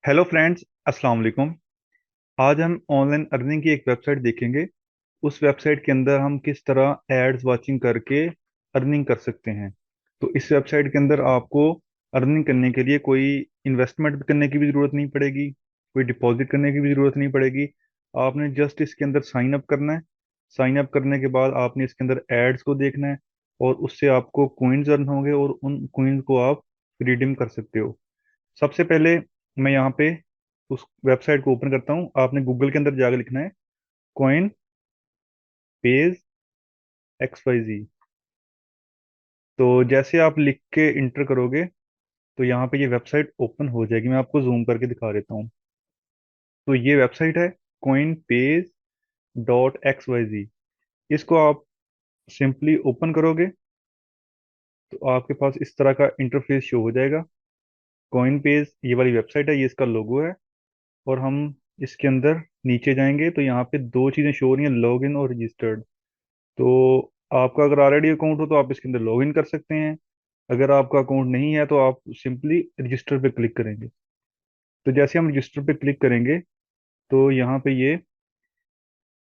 Hello friends, अस्सलाम वालेकुम। आज हम ऑनलाइन अर्निंग की एक वेबसाइट देखेंगे। उस वेबसाइट के अंदर हम किस तरह एड्स वाचिंग करके अर्निंग कर सकते हैं। तो इस वेबसाइट के अंदर आपको अर्निंग करने के लिए कोई इन्वेस्टमेंट करने की भी ज़रूरत नहीं पड़ेगी, कोई डिपॉजिट करने की भी ज़रूरत नहीं पड़ेगी। आपने जस्ट इसके अंदर साइन अप करना है। साइन अप करने के बाद आपने इसके अंदर एड्स को देखना है और उससे आपको कोइंस अर्न होंगे और उन कोइंस को आप रिडीम कर सकते हो। सबसे पहले मैं यहाँ पे उस वेबसाइट को ओपन करता हूँ। आपने गूगल के अंदर जाकर लिखना है कॉइन पेज XYZ। तो जैसे आप लिख के इंटर करोगे तो यहाँ पे ये वेबसाइट ओपन हो जाएगी। मैं आपको जूम करके दिखा देता हूँ। तो ये वेबसाइट है coinpage.xyz। इसको आप सिंपली ओपन करोगे तो आपके पास इस तरह का इंटरफेस शो हो जाएगा। कॉइन पेज ये वाली वेबसाइट है, ये इसका लोगो है। और हम इसके अंदर नीचे जाएंगे तो यहाँ पे दो चीज़ें शो हो रही हैं, लॉग इन और रजिस्टर्ड। तो आपका अगर ऑलरेडी अकाउंट हो तो आप इसके अंदर लॉग इन कर सकते हैं। अगर आपका अकाउंट नहीं है तो आप सिंपली रजिस्टर पे क्लिक करेंगे। तो जैसे हम रजिस्टर पे क्लिक करेंगे तो यहाँ पे ये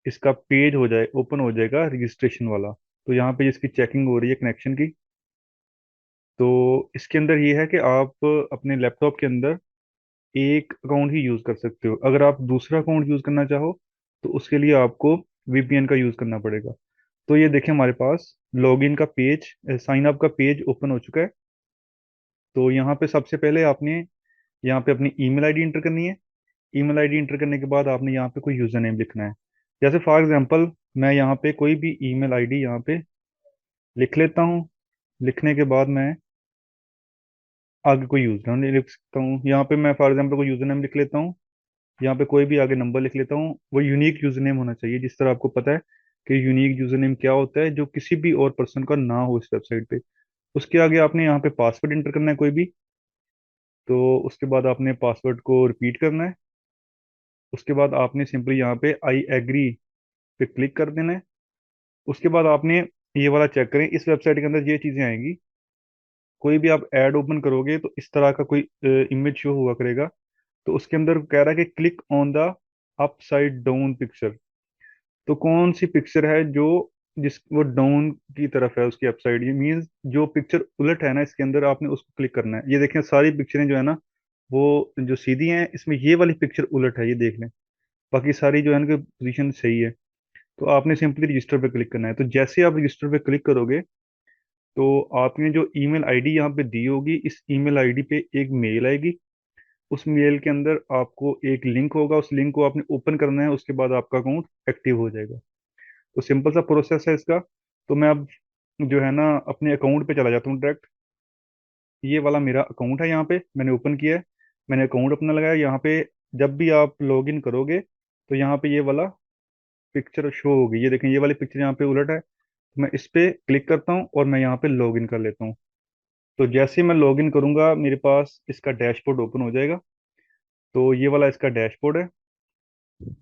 इसका पेज हो जाए ओपन हो जाएगा रजिस्ट्रेशन वाला। तो यहाँ पे इसकी चेकिंग हो रही है कनेक्शन की। तो इसके अंदर ये है कि आप अपने लैपटॉप के अंदर एक अकाउंट ही यूज़ कर सकते हो। अगर आप दूसरा अकाउंट यूज़ करना चाहो तो उसके लिए आपको VPN का यूज़ करना पड़ेगा। तो ये देखिए हमारे पास लॉगिन का पेज, साइन अप का पेज ओपन हो चुका है। तो यहाँ पे सबसे पहले आपने यहाँ पे अपनी ईमेल आईडी इंटर करनी है। ईमेल आईडी इंटर करने के बाद आपने यहाँ पे कोई यूज़र नेम लिखना है। जैसे फॉर एग्जांपल मैं यहाँ पे कोई भी ईमेल आईडी यहाँ पे लिख लेता हूँ। लिखने के बाद मैं आगे कोई यूज़र नेम लिख सकता हूँ। यहाँ पे मैं फॉर एग्जांपल कोई यूज़र नेम लिख लेता हूँ। यहाँ पे कोई भी आगे नंबर लिख लेता हूँ। वो यूनिक यूज़र नेम होना चाहिए। जिस तरह आपको पता है कि यूनिक यूज़र नेम क्या होता है, जो किसी भी और पर्सन का ना हो इस वेबसाइट पे। उसके आगे आपने यहाँ पे पासवर्ड इंटर करना है कोई भी। तो उसके बाद आपने पासवर्ड को रिपीट करना है। उसके बाद आपने सिंपली यहाँ पे आई एग्री पे क्लिक कर देना है। उसके बाद आपने ये वाला चेक करें, इस वेबसाइट के अंदर ये चीज़ें आएंगी। कोई भी आप ऐड ओपन करोगे तो इस तरह का कोई इमेज शो हुआ करेगा। तो उसके अंदर कह रहा है कि click on the upside down picture. तो कौन सी पिक्चर है जो जिस वो डाउन की तरफ है, उसकी अपसाइड, ये मीन्स जो पिक्चर उलट है ना, इसके अंदर आपने उसको क्लिक करना है। ये देखें सारी पिक्चरें जो है ना, वो जो सीधी हैं, इसमें ये वाली पिक्चर उलट है, ये देख लें। बाकी सारी जो है ना पोजीशन सही है। तो आपने सिंपली रजिस्टर पे क्लिक करना है। तो जैसे आप रजिस्टर पे क्लिक करोगे तो आपने जो ईमेल आईडी यहाँ पे दी होगी, इस ईमेल आईडी पे एक मेल आएगी। उस मेल के अंदर आपको एक लिंक होगा, उस लिंक को आपने ओपन करना है। उसके बाद आपका अकाउंट एक्टिव हो जाएगा। तो सिंपल सा प्रोसेस है इसका। तो मैं अब जो है ना अपने अकाउंट पे चला जाता हूँ डायरेक्ट। ये वाला मेरा अकाउंट है, यहाँ पे मैंने ओपन किया है। मैंने अकाउंट अपना लगाया यहाँ पे। जब भी आप लॉग इन करोगे तो यहाँ पे ये वाला पिक्चर शो होगी। ये देखें, ये वाली पिक्चर यहाँ पे उलट है। तो मैं इस पे क्लिक करता हूँ और मैं यहाँ पे लॉग इन कर लेता हूँ। तो जैसे ही मैं लॉग इन करूंगा मेरे पास इसका डैशबोर्ड ओपन हो जाएगा। तो ये वाला इसका डैशबोर्ड है।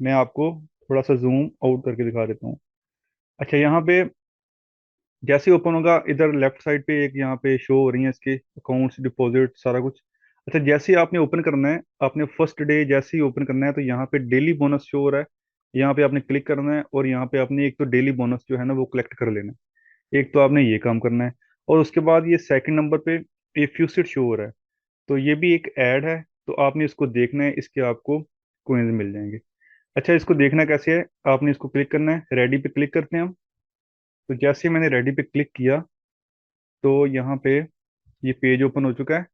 मैं आपको थोड़ा सा जूम आउट करके दिखा देता हूँ। अच्छा, यहाँ पे जैसे ओपन होगा इधर लेफ्ट साइड पे एक यहाँ पे शो हो रही है इसके अकाउंट्स, डिपॉजिट, सारा कुछ। अच्छा, जैसे ही आपने ओपन करना है, आपने फर्स्ट डे जैसे ही ओपन करना है तो यहाँ पे डेली बोनस शो हो रहा है। यहाँ पे आपने क्लिक करना है और यहाँ पे आपने एक तो डेली बोनस जो है ना वो कलेक्ट कर लेना है। एक तो आपने ये काम करना है। और उसके बाद ये सेकंड नंबर पे ये फ्यूसिट शो हो रहा है। तो ये भी एक ऐड है। तो आपने इसको देखना है, इसके आपको कोइंस मिल जाएंगे। अच्छा, इसको देखना कैसे है, आपने इसको क्लिक करना है, रेडी पे क्लिक करते हैं हम। तो जैसे ही मैंने रेडी पे क्लिक किया तो यहाँ पे ये पेज ओपन हो चुका है।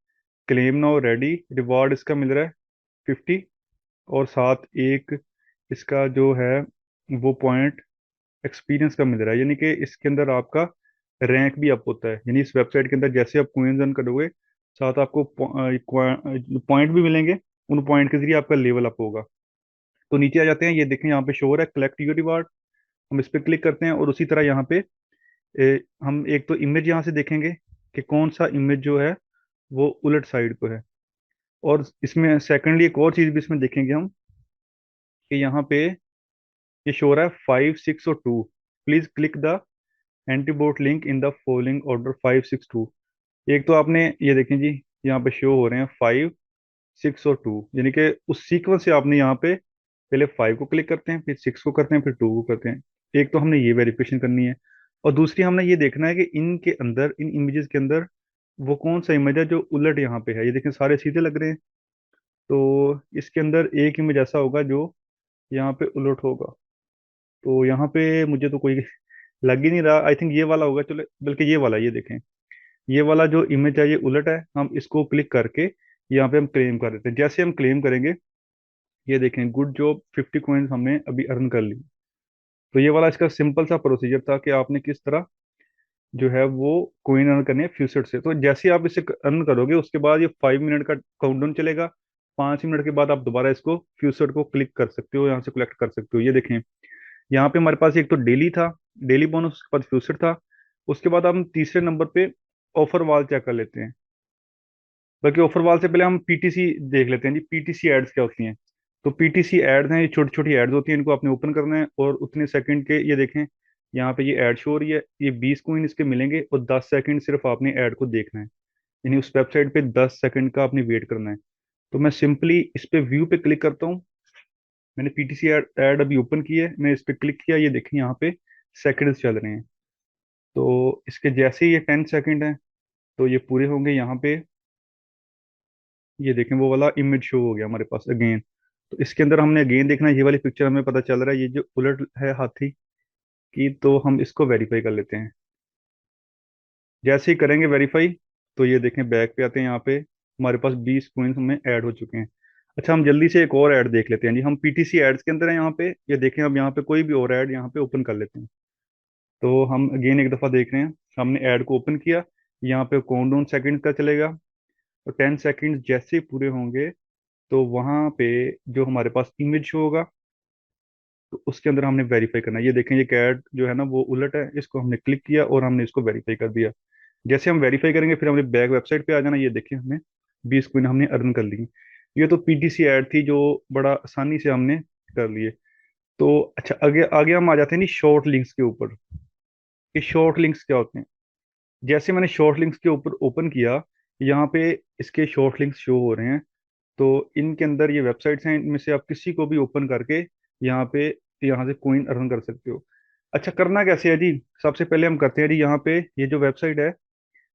क्लेम नाउ रेडी, रिवॉर्ड इसका मिल रहा है 50। और साथ एक इसका जो है वो पॉइंट एक्सपीरियंस का मिल रहा है। यानी कि इसके अंदर आपका रैंक भी अप होता है। यानी इस वेबसाइट के अंदर जैसे आप कोइंस अर्न करोगे साथ आपको पॉइंट भी मिलेंगे। उन पॉइंट के जरिए आपका लेवल अप होगा। तो नीचे आ जाते हैं, ये देखें यहाँ पे शो हो रहा है कलेक्ट योर रिवार्ड। हम इस पर क्लिक करते हैं और उसी तरह यहाँ पे हम एक तो इमेज यहाँ से देखेंगे कि कौन सा इमेज जो है वो उलट साइड को है। और इसमें सेकंडली एक और चीज भी इसमें देखेंगे हम कि यहाँ पे ये शो हो रहा है 5 6 और 2। Please click the antibot link in the following order 5 6 2। एक तो आपने ये देखें जी, यहाँ पे शो हो रहे हैं 5 6 और 2, यानी कि उस सीक्वेंस से आपने यहाँ पे पहले 5 को क्लिक करते हैं, फिर 6 को करते हैं, फिर 2 को करते हैं। एक तो हमने ये वेरिफिकेशन करनी है, और दूसरी हमने ये देखना है कि इनके अंदर, इन इमेजेस के अंदर वो कौन सा इमेज है जो उलट यहाँ पे है। ये देखें सारे सीधे लग रहे हैं, तो इसके अंदर एक इमेज ऐसा होगा जो यहाँ पे उलट होगा। तो यहाँ पे मुझे तो कोई लग ही नहीं रहा, आई थिंक ये वाला होगा, चलो बल्कि ये वाला, ये देखें, ये वाला जो इमेज है ये उलट है। हम इसको क्लिक करके यहाँ पे हम क्लेम कर देते हैं। जैसे हम क्लेम करेंगे, ये देखें, गुड जॉब, 50 कॉइन्स हमने अभी अर्न कर ली। तो ये वाला इसका सिंपल सा प्रोसीजर था कि आपने किस तरह जो है वो कॉइन अर्न करनी है फ्यूचर से। तो जैसे ही आप इसे अर्न करोगे, उसके बाद ये 5 मिनट का काउंटडाउन चलेगा। 5 मिनट के बाद आप दोबारा इसको फ्यूचर को क्लिक कर सकते हो, यहाँ से कलेक्ट कर सकते हो। ये देखें, यहाँ पे हमारे पास एक तो डेली था, डेली बोनस, उसके बाद फ्यूचर था। उसके बाद हम तीसरे नंबर पे ऑफर वाल चेक कर लेते हैं। बल्कि ऑफर वाल से पहले हम पीटीसी देख लेते हैं जी, पीटीसी एड्स क्या होती हैं। तो पीटीसी एड्स हैं, ये छोटी छोटी एड्स होती हैं, इनको आपने ओपन करना है और उतने सेकंड के, ये देखें यहाँ पे ये ऐड शो हो रही है, ये 20 कॉइन इसके मिलेंगे और 10 सेकंड सिर्फ आपने ऐड को देखना है। यानी उस वेबसाइट पे 10 सेकंड का आपने वेट करना है। तो मैं सिंपली इस पे व्यू पे क्लिक करता हूँ। मैंने पीटीसी एड अभी ओपन की है, मैं इस पे क्लिक किया, ये देखें यहाँ पे सेकंड्स चल रहे हैं। तो इसके जैसे ही ये 10 सेकंड है, तो ये पूरे होंगे यहाँ पे। ये देखें वो वाला इमेज शो हो गया हमारे पास अगेन। तो इसके अंदर हमने अगेन देखना है, ये वाली पिक्चर हमें पता चल रहा है, ये जो उलट है हाथी की, तो हम इसको वेरीफाई कर लेते हैं। जैसे ही करेंगे वेरीफाई, तो ये देखें बैक पे आते हैं, यहाँ पे हमारे पास 20 कॉइन्स में ऐड हो चुके हैं। अच्छा, हम जल्दी से एक और ऐड देख लेते हैं जी। हम पीटीसी एड्स के अंदर हैं यहाँ पे, ये देखें, अब यहाँ पे कोई भी और ऐड यहाँ पे ओपन कर लेते हैं। तो हम अगेन एक दफ़ा देख रहे हैं, हमने ऐड को ओपन किया, यहाँ पे काउंटडाउन सेकंड का चलेगा, और 10 सेकंड जैसे ही पूरे होंगे, तो वहाँ पे जो हमारे पास इमेज शो होगा, तो उसके अंदर हमने वेरीफाई करना है। ये देखें, ये कैट जो है ना वो उलट है, इसको हमने क्लिक किया और हमने इसको वेरीफाई कर दिया। जैसे हम वेरीफाई करेंगे, फिर हमने बैक वेबसाइट पे आ जाना। ये देखिए, हमने 20 कॉइन हमने अर्न कर ली। ये तो पीटीसी ऐड थी जो बड़ा आसानी से हमने कर लिए। तो अच्छा, आगे आगे हम आ जाते हैं नी शॉर्ट लिंक्स के ऊपर। कि शॉर्ट लिंक्स क्या होते हैं। जैसे मैंने शॉर्ट लिंक्स के ऊपर ओपन किया, यहाँ पे इसके शॉर्ट लिंक्स शो हो रहे हैं। तो इनके अंदर ये वेबसाइट्स हैं, इनमें से आप किसी को भी ओपन करके यहाँ पे, यहाँ से कॉइन अर्न कर सकते हो। अच्छा, करना कैसे है जी। सबसे पहले हम करते हैं जी, यहाँ पे ये जो वेबसाइट है,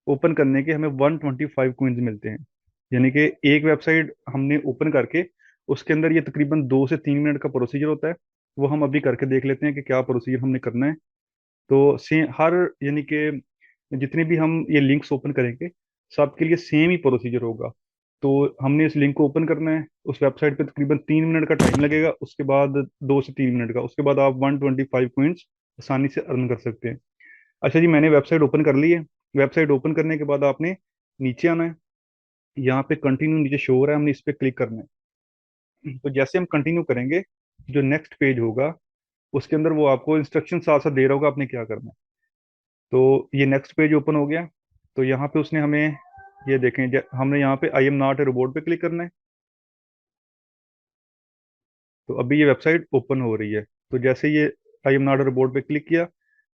ओपन करने के हमें 125 कॉइन्स मिलते हैं। यानी कि एक वेबसाइट हमने ओपन करके, उसके अंदर ये तकरीबन 2 से 3 मिनट का प्रोसीजर होता है। वो हम अभी करके देख लेते हैं कि क्या प्रोसीजर हमने करना है। तो से हर, यानी कि जितने भी हम ये लिंक्स ओपन करेंगे, सबके लिए सेम ही प्रोसीजर होगा। तो हमने इस लिंक को ओपन करना है, उस वेबसाइट पे तकरीबन 3 मिनट का टाइम लगेगा, उसके बाद 2 से 3 मिनट का, उसके बाद आप 125 कॉइन्स आसानी से अर्न कर सकते हैं। अच्छा जी, मैंने वेबसाइट ओपन कर ली है। वेबसाइट ओपन करने के बाद आपने नीचे आना है, यहाँ पे कंटिन्यू नीचे शो हो रहा है, हमने इस पे क्लिक करना है। तो जैसे हम कंटिन्यू करेंगे, जो नेक्स्ट पेज होगा, उसके अंदर वो आपको इंस्ट्रक्शन साथ साथ दे रहा होगा आपने क्या करना है। तो ये नेक्स्ट पेज ओपन हो गया। तो यहाँ पे उसने हमें, ये देखें, हमने यहाँ पे I am not a robot पे क्लिक करना है। तो अभी ये वेबसाइट ओपन हो रही है। तो जैसे ये I am not a robot पे क्लिक किया,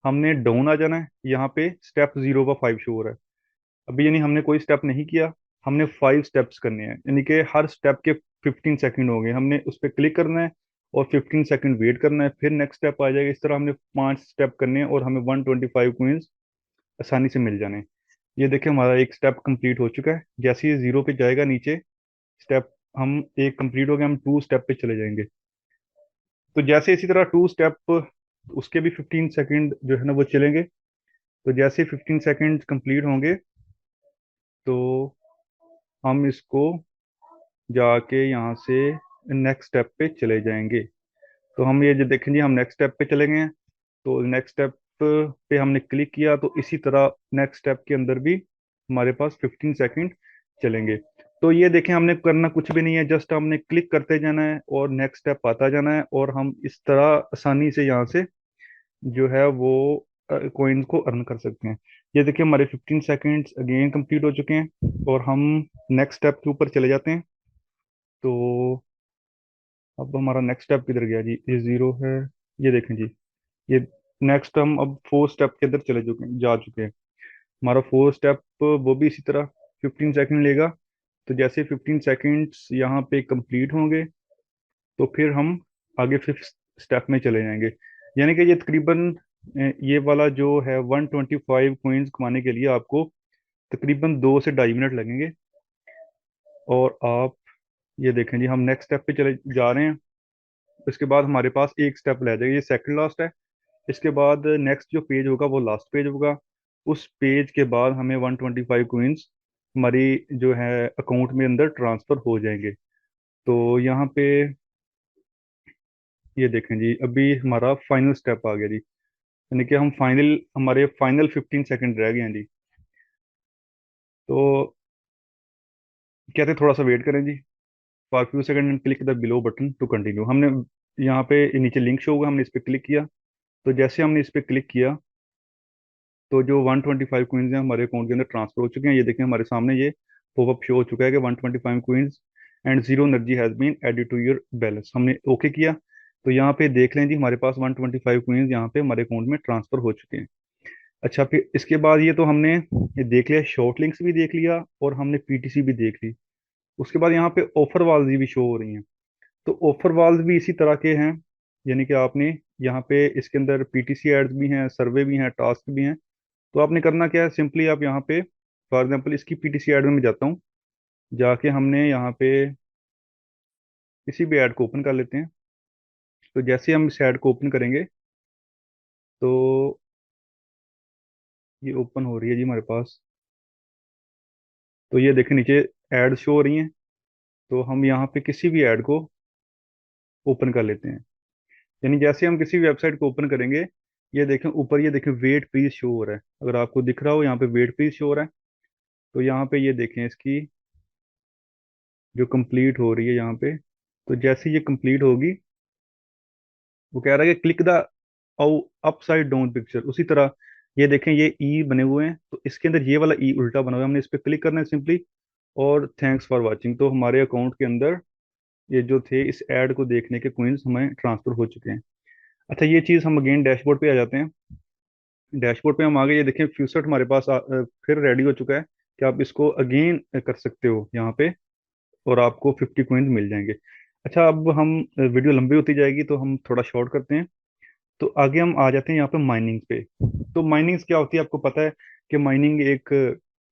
हमने डाउन आ जाना है। यहाँ पे स्टेप 0 का 5 शो हो रहा है। अभी यानी हमने कोई स्टेप नहीं किया, हमने 5 स्टेप्स करने हैं, यानी कि हर स्टेप के 15 सेकंड हो गए, हमने उस पर क्लिक करना है और 15 सेकंड वेट करना है, फिर नेक्स्ट स्टेप आ जाएगा। इस तरह हमने 5 स्टेप करने हैं और हमें 125 कॉइन्स आसानी से मिल जाने हैं। ये देखिए, हमारा एक स्टेप कंप्लीट हो चुका है। जैसे ही 0 पे जाएगा नीचे स्टेप, हम एक कंप्लीट हो गया, हम 2 स्टेप पे चले जाएंगे। तो जैसे इसी तरह 2 स्टेप, उसके भी 15 सेकंड जो है ना वो चलेंगे। तो जैसे 15 सेकंड कंप्लीट होंगे, तो हम इसको जाके यहाँ से नेक्स्ट स्टेप पे चले जाएंगे। तो हम ये जो देखें जी, हम नेक्स्ट स्टेप पे चले गए हैं। तो नेक्स्ट स्टेप पे हमने क्लिक किया, तो इसी तरह नेक्स्ट स्टेप के अंदर भी हमारे पास 15 सेकंड चलेंगे। तो ये देखें, हमने करना कुछ भी नहीं है, जस्ट हमने क्लिक करते जाना है और नेक्स्ट स्टेप आता जाना है, और हम इस तरह आसानी से यहाँ से जो है वो कोइंस को अर्न कर सकते हैं। ये देखिए, हमारे 15 सेकंड्स अगेन कंप्लीट हो चुके हैं और हम नेक्स्ट स्टेप के ऊपर चले जाते हैं। तो अब हमारा नेक्स्ट स्टेप किधर गया जी, ये 0 है। ये देखें जी, ये नेक्स्ट, हम अब 4 स्टेप के अंदर चले चुके हैं, जा चुके हैं। हमारा 4 स्टेप वो भी इसी तरह 15 सेकंड लेगा। तो जैसे 15 सेकेंड्स यहाँ पे कंप्लीट होंगे तो फिर हम आगे फिफ्थ स्टेप में चले जाएंगे। यानी कि ये तकरीबन ये वाला जो है 125 कमाने के लिए आपको तकरीबन 2 से ढाई मिनट लगेंगे। और आप ये देखें जी, हम नेक्स्ट स्टेप पे चले जा रहे हैं। इसके बाद हमारे पास एक स्टेप रह जाएगा, ये सेकंड लास्ट है। इसके बाद नेक्स्ट जो पेज होगा वो लास्ट पेज होगा। उस पेज के बाद हमें 125 हमारी जो है अकाउंट में अंदर ट्रांसफर हो जाएंगे। तो यहाँ पे ये देखें जी, अभी हमारा फाइनल स्टेप आ गया जी। यानी कि हमारे फाइनल 15 सेकंड रह गए हैं जी। तो कहते हैं थोड़ा सा वेट करें जी। For few second and click the below button to continue. हमने यहाँ पे नीचे लिंक शो होगा, हमने इस पर क्लिक किया। तो जैसे हमने इस पर क्लिक किया तो जो 125 हैं हमारे अकाउंट के अंदर ट्रांसफर हो चुके हैं। ये देखें हमारे सामने ये पॉपअप शो हो चुका है कि 125 and zero energy has been added to your balance. हमने ओके किया। तो यहाँ पे देख लें जी, हमारे पास 125 यहाँ पे हमारे अकाउंट में ट्रांसफर हो चुके हैं। अच्छा, फिर इसके बाद ये तो हमने ये देख लिया, शॉर्ट लिंक्स भी देख लिया और हमने पीटीसी भी देख ली। उसके बाद यहाँ पे ऑफर वाल्स भी शो हो रही हैं। तो ऑफर वाल्स भी इसी तरह के हैं। यानी कि आपने यहाँ पे इसके अंदर पीटीसी एड्स भी हैं, सर्वे भी हैं, टास्क भी हैं। तो आपने करना क्या है, सिंपली आप यहाँ पे फॉर एग्जांपल इसकी पीटीसी ऐड में मैं जाता हूँ। जाके हमने यहाँ पे किसी भी ऐड को ओपन कर लेते हैं। तो जैसे हम इस ऐड को ओपन करेंगे तो ये ओपन हो रही है जी हमारे पास। तो ये देखें नीचे ऐड शो हो रही हैं। तो हम यहाँ पे किसी भी ऐड को ओपन कर लेते हैं। यानी जैसे हम किसी भी वेबसाइट को ओपन करेंगे, ये देखें ऊपर, ये देखें वेट प्लीज शो हो रहा है। अगर आपको दिख रहा हो यहाँ पे वेट प्लीज शो हो रहा है। तो यहाँ पे ये देखें इसकी जो कंप्लीट हो रही है यहाँ पे। तो जैसे ये कंप्लीट होगी, वो कह रहा है कि click the upside down picture. उसी तरह ये देखें, ये ई बने हुए हैं तो इसके अंदर ये वाला ई उल्टा बना हुआ है। हमने इस पर क्लिक करना है सिंपली। और थैंक्स फॉर वाचिंग, तो हमारे अकाउंट के अंदर ये जो थे इस ऐड को देखने के कॉइन्स हमें ट्रांसफर हो चुके हैं। अच्छा, ये चीज़ हम अगेन डैशबोर्ड पे आ जाते हैं। डैशबोर्ड पे हम आगे ये देखें फ्यूसेट हमारे पास फिर रेडी हो चुका है कि आप इसको अगेन कर सकते हो यहाँ पे। और आपको 50 कॉइन्स मिल जाएंगे। अच्छा, अब हम वीडियो लंबी होती जाएगी तो हम थोड़ा शॉर्ट करते हैं। तो आगे हम आ जाते हैं यहाँ पे माइनिंग पे। तो माइनिंग्स क्या होती है आपको पता है कि माइनिंग एक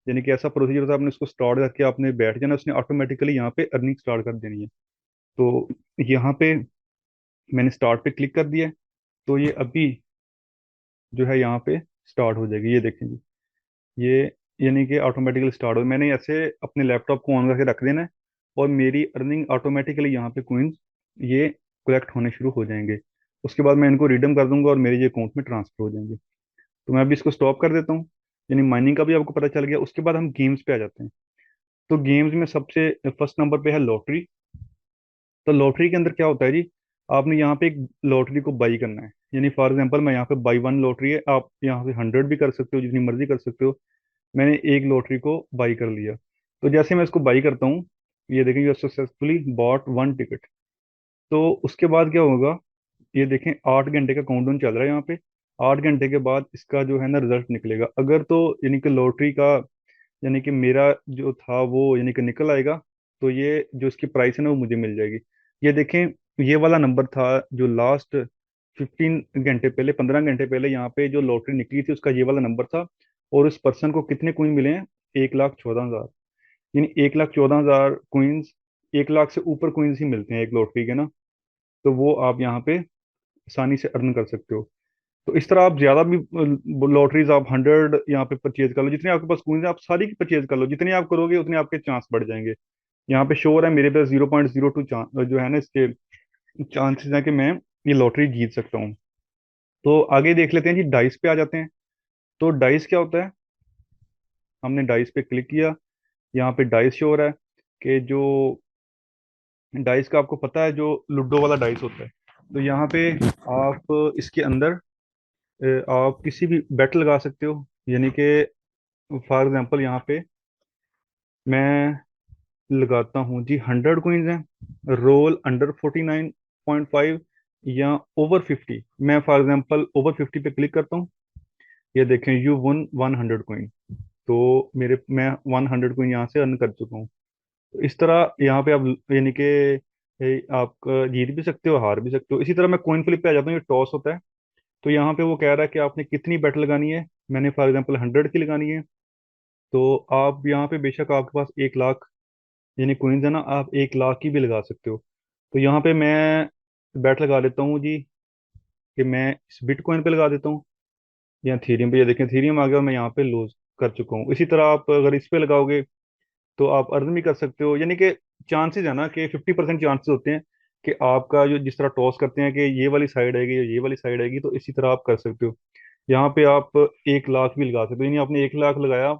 यानी कि ऐसा प्रोसीजर होता है, आपने उसको स्टार्ट करके आपने बैठ जाना, उसने ऑटोमेटिकली यहाँ पे अर्निंग स्टार्ट कर देनी है। तो यहाँ पे मैंने स्टार्ट पे क्लिक कर दिया है। तो ये अभी जो है यहाँ पे स्टार्ट हो जाएगी, ये देखें जी। ये यानी कि ऑटोमेटिकली स्टार्ट हो, मैंने ऐसे अपने लैपटॉप को ऑन करके रख देना है। और मेरी अर्निंग ऑटोमेटिकली यहाँ पे कोइंस ये कलेक्ट होने शुरू हो जाएंगे। उसके बाद मैं इनको रिडीम कर दूंगा और मेरे ये अकाउंट में ट्रांसफर हो जाएंगे। तो मैं अभी इसको स्टॉप कर देता हूँ। यानी माइनिंग का भी आपको पता चल गया। उसके बाद हम गेम्स पे आ जाते हैं। तो गेम्स में सबसे फर्स्ट नंबर पे है लॉटरी। तो लॉटरी के अंदर क्या होता है जी, आपने यहाँ पे एक लॉटरी को बाई करना है। यानी फॉर एग्जांपल मैं यहाँ पे बाई वन लॉटरी है, आप यहाँ पे 100 भी कर सकते हो, जितनी मर्जी कर सकते हो। मैंने एक लॉटरी को बाई कर लिया। तो जैसे मैं इसको बाई करता हूँ, ये देखें you successfully bought one ticket. तो उसके बाद क्या होगा, ये देखें 8 घंटे का काउंटडाउन चल रहा है यहाँ पे। 8 घंटे के बाद इसका जो है ना रिजल्ट निकलेगा। अगर तो यानी कि लॉटरी का यानी कि मेरा जो था वो यानी कि निकल आएगा, तो ये जो इसकी प्राइस है ना वो मुझे मिल जाएगी। ये देखें, ये वाला नंबर था जो लास्ट 15 घंटे पहले, 15 घंटे पहले यहाँ पे जो लॉटरी निकली थी उसका ये वाला नंबर था। और उस पर्सन को कितने कोइन मिले हैं, 1,14,000। यानी 1,14,000 कोइंस, 1 लाख से ऊपर कोइंस ही मिलते हैं एक लॉटरी के ना। तो वो आप यहाँ पे आसानी से अर्न कर सकते हो। तो इस तरह आप ज्यादा भी लॉटरीज आप 100 यहाँ पे परचेज कर लो, जितने आपके पास कॉइन्स है आप सारी की परचेज कर लो। जितनी आप करोगे उतने आपके चांस बढ़ जाएंगे। यहाँ पे श्योर है मेरे पास 0.02 जो है ना इसके चांसेस है कि मैं ये लॉटरी जीत सकता हूँ। तो आगे देख लेते हैं जी, डाइस पे आ जाते हैं। तो डाइस क्या होता है, हमने डाइस पे क्लिक किया। यहाँ पे डाइस शो हो रहा है कि जो डाइस का आपको पता है जो लूडो वाला डाइस होता है। तो यहाँ पे आप इसके अंदर आप किसी भी बेट लगा सकते हो। यानी कि फॉर एग्जांपल यहाँ पे मैं लगाता हूँ जी, 100 कॉइन्स हैं, रोल अंडर 49.5 या ओवर 50। मैं फॉर एग्जांपल ओवर 50 पे क्लिक करता हूँ। ये देखें यू वन 100 कॉइन। तो मैं 100 कॉइन यहाँ से अर्न कर चुका हूँ। तो इस तरह यहाँ पे आप यानी कि आप जीत भी सकते हो, हार भी सकते हो। इसी तरह मैं कॉइन फ्लिप पे आ जाता हूँ, ये टॉस होता है। तो यहाँ पे वो कह रहा है कि आपने कितनी बेट लगानी है। मैंने फॉर एग्जांपल 100 की लगानी है। तो आप यहाँ पे बेशक आपके पास 1 लाख यानी कॉइन्स है ना, आप 1 लाख की भी लगा सकते हो। तो यहाँ पे मैं बेट लगा लेता हूँ जी, कि मैं इस बिटकॉइन पे लगा देता हूँ या थीरियम पे। ये देखें थीरियम आ गया और मैं यहाँ पे लूज कर चुका हूँ। इसी तरह आप अगर इस पे लगाओगे तो आप अर्न भी कर सकते हो। यानी कि चांसेस है ना कि 50% चांसेस होते हैं कि आपका जो जिस तरह टॉस करते हैं कि ये वाली साइड आएगी या ये वाली साइड आएगी, तो इसी तरह आप कर सकते हो। यहाँ पे आप 1 लाख भी लगा सकते हो, यानी आपने 1 लाख लगाया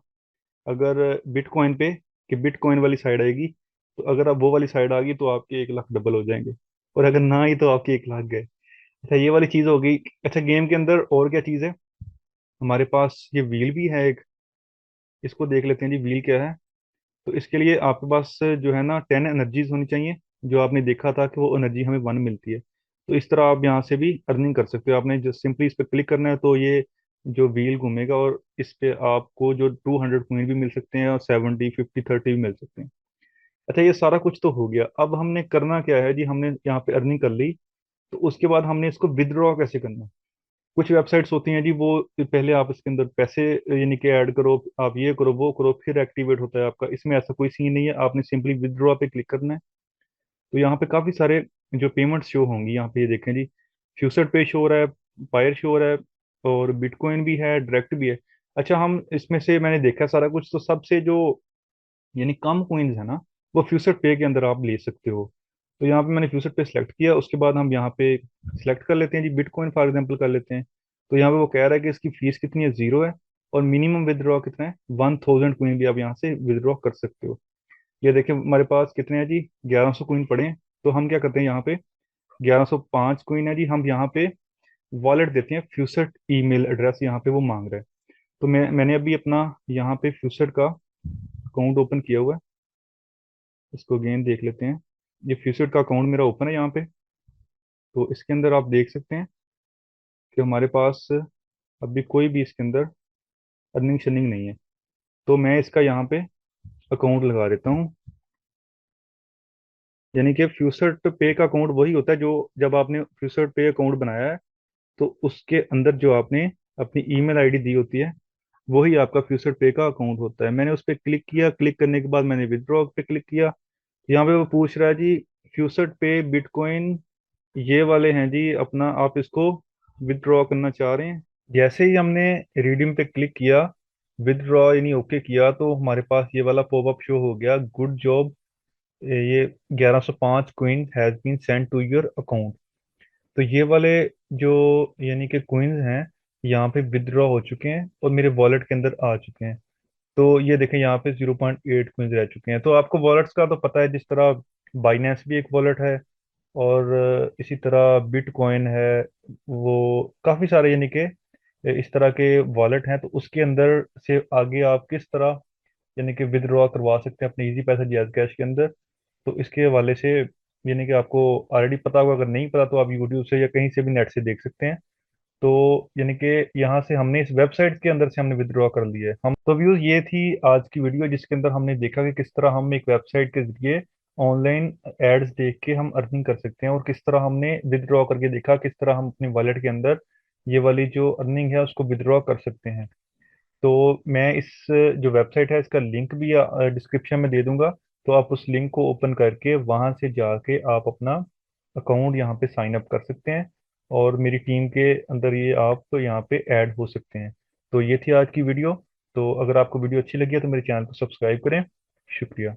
अगर बिटकॉइन पे कि बिटकॉइन वाली साइड आएगी, तो अगर अब वो वाली साइड आ गई तो आपके 1 लाख डबल हो जाएंगे। और अगर ना आई तो आपके 1 लाख गए। अच्छा, ये वाली चीज हो गई। अच्छा, गेम के अंदर और क्या चीज है, हमारे पास ये व्हील भी है एक। इसको देख लेते हैं जी, व्हील क्या है। तो इसके लिए आपके पास जो है ना 10 एनर्जीज होनी चाहिए। जो आपने देखा था कि वो एनर्जी हमें 1 मिलती है। तो इस तरह आप यहाँ से भी अर्निंग कर सकते हो। आपने जो सिंपली इस पर क्लिक करना है तो ये जो व्हील घूमेगा और इस पे आपको जो 200 कॉइन भी मिल सकते हैं और 70 50 30 भी मिल सकते हैं। अच्छा, ये सारा कुछ तो हो गया। अब हमने करना क्या है जी, हमने यहाँ पे अर्निंग कर ली। तो उसके बाद हमने इसको विदड्रॉ कैसे करना। कुछ वेबसाइट्स होती हैं जी, वो पहले आप इसके अंदर पैसे यानी कि ऐड करो, आप ये करो वो करो, फिर एक्टिवेट होता है आपका। इसमें ऐसा कोई सीन नहीं है, आपने सिंपली विदड्रॉ पे क्लिक करना है। तो यहाँ पे काफी सारे जो पेमेंट शो होंगी, यहाँ पे ये देखें जी, फ्यूचर पे शो हो रहा है, पायर शो हो रहा है, और बिटकॉइन भी है, डायरेक्ट भी है। अच्छा, हम इसमें से मैंने देखा सारा कुछ, तो सबसे जो यानी कम कॉइन्स है ना, वो फ्यूचर पे के अंदर आप ले सकते हो। तो यहाँ पे मैंने फ्यूचर पे सिलेक्ट किया, उसके बाद हम यहाँ पे सिलेक्ट कर लेते हैं जी, बिटकॉइन फॉर एग्जांपल कर लेते हैं। तो यहाँ पे वो कह रहा है कि इसकी फीस कितनी है, 0 है। और मिनिमम विदड्रॉ कितना है, 1000 कॉइन भी आप यहाँ से विदड्रॉ कर सकते हो। ये देखिए हमारे पास कितने हैं जी, 1100 कॉइन पड़े हैं। तो हम क्या करते हैं, यहाँ पे 1105 कॉइन है जी, हम यहाँ पे वॉलेट देते हैं। फ्यूचर ईमेल एड्रेस यहाँ पे वो मांग रहा है। तो मैंने अभी अपना यहाँ पे फ्यूचर का अकाउंट ओपन किया हुआ है। इसको अगेन देख लेते हैं। ये फ्यूचर का अकाउंट मेरा ओपन है यहाँ पे। तो इसके अंदर आप देख सकते हैं कि हमारे पास अभी कोई भी इसके अंदर अर्निंग शर्निंग नहीं है। तो मैं इसका यहाँ पे अकाउंट लगा देता हूँ। यानी कि फ्यूचर पे का अकाउंट वही होता है जो, जब आपने फ्यूचर पे अकाउंट बनाया है तो उसके अंदर जो आपने अपनी ईमेल आईडी दी होती है, वही आपका फ्यूचर पे का अकाउंट होता है। मैंने उस पर क्लिक किया, क्लिक करने के बाद मैंने विदड्रॉ पे क्लिक किया। यहाँ पे वो पूछ रहा है जी, फ्यूचर पे बिटकॉइन ये वाले हैं जी अपना, आप इसको विदड्रॉ करना चाह रहे हैं। जैसे ही हमने रिडीम पे क्लिक किया, विदड्रॉ यानी ओके किया, तो हमारे पास ये वाला पॉपअप शो हो गया, गुड जॉब, ये 1105 queen has been send to your account. तो ये वाले जो यानी कि क्वींस हैं, यहाँ पे विदड्रॉ हो चुके हैं और मेरे वॉलेट के अंदर आ चुके हैं। तो ये देखें यहाँ पे 0.8 क्वींस रह चुके हैं। तो आपको वॉलेट्स का तो पता है, जिस तरह बाइनेंस भी एक वॉलेट है, और इसी तरह बिटकॉइन है, वो काफ़ी सारे यानी कि इस तरह के वॉलेट हैं। तो उसके अंदर से आगे आप किस तरह यानी कि विदड्रॉ करवा सकते हैं अपने इजी पैसा जैज कैश के अंदर। तो इसके हवाले से यानी कि आपको ऑलरेडी पता होगा, अगर नहीं पता तो आप यूट्यूब से या कहीं से भी नेट से देख सकते हैं। तो यानी कि यहाँ से हमने इस वेबसाइट के अंदर से हमने विदड्रॉ कर लिया है हम। तो व्यूज, ये थी आज की वीडियो, जिसके अंदर हमने देखा कि किस तरह हम एक वेबसाइट के जरिए ऑनलाइन एड्स देख के हम अर्निंग कर सकते हैं, और किस तरह हमने विदड्रॉ करके देखा किस तरह हम अपने वॉलेट के अंदर ये वाली जो अर्निंग है उसको विदड्रॉ कर सकते हैं। तो मैं इस जो वेबसाइट है इसका लिंक भी डिस्क्रिप्शन में दे दूंगा। तो आप उस लिंक को ओपन करके वहां से जाके आप अपना अकाउंट यहाँ पे साइन अप कर सकते हैं, और मेरी टीम के अंदर ये आप तो यहाँ पे ऐड हो सकते हैं। तो ये थी आज की वीडियो। तो अगर आपको वीडियो अच्छी लगी है तो मेरे चैनल को सब्सक्राइब करें। शुक्रिया।